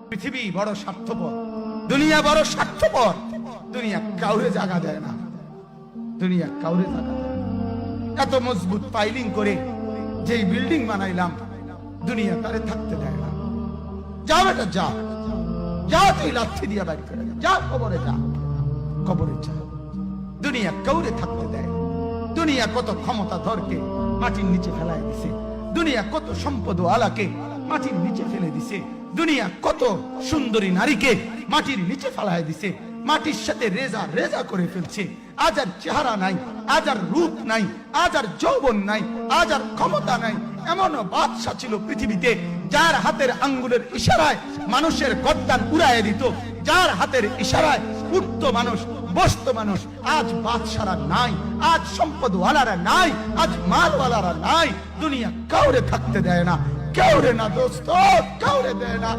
পৃথিবী বড় স্বার্থপর, দুনিয়া বড় স্বার্থপর। দুনিয়া কাউরে জায়গা দেয় না, দুনিয়া কাউরে জায়গা দেয় না। এত মজবুত পাইলিং করে যেই বিল্ডিং বানাইলাম, দুনিয়া তারে থাকতে দেয় না। যা বেটা যা, যা তুই লাথি দিয়া বাড়ি করে যা, কবরে যা, কবরে যা। দুনিয়া কাউরে থাকতে দেয়। দুনিয়া কত ক্ষমতা ধরকে মাটির নিচে ফেলায় দিছে, দুনিয়া কত সম্পদ আলাকে মাটির নিচে ফেলে দিছে, দুনিয়া কত সুন্দরী নারীকে মাটির নিচে ফেলায় দিছে, মাটির সাথে রেজা রেজা করে ফেলছে। আজ আর চেহারা নাই, আজ আর রূপ নাই, আজ আর যৌবন নাই, আজ আর ক্ষমতা নাই। এমন বাদশা ছিল পৃথিবীতে যার হাতের আঙ্গুলের ইশারায় মানুষের গর্দান উড়াইয়া দিত, যার হাতের ইশারায় উঠত মানুষ, বসত মানুষ। আজ বাদশারা নাই, আজ সম্পদওয়ালারা নাই, আজ মালওয়ালারা নাই। দুনিয়া কাউরে থাকতে দেয় না, কাউরে না দোস্ত, কাউরে দেয় না।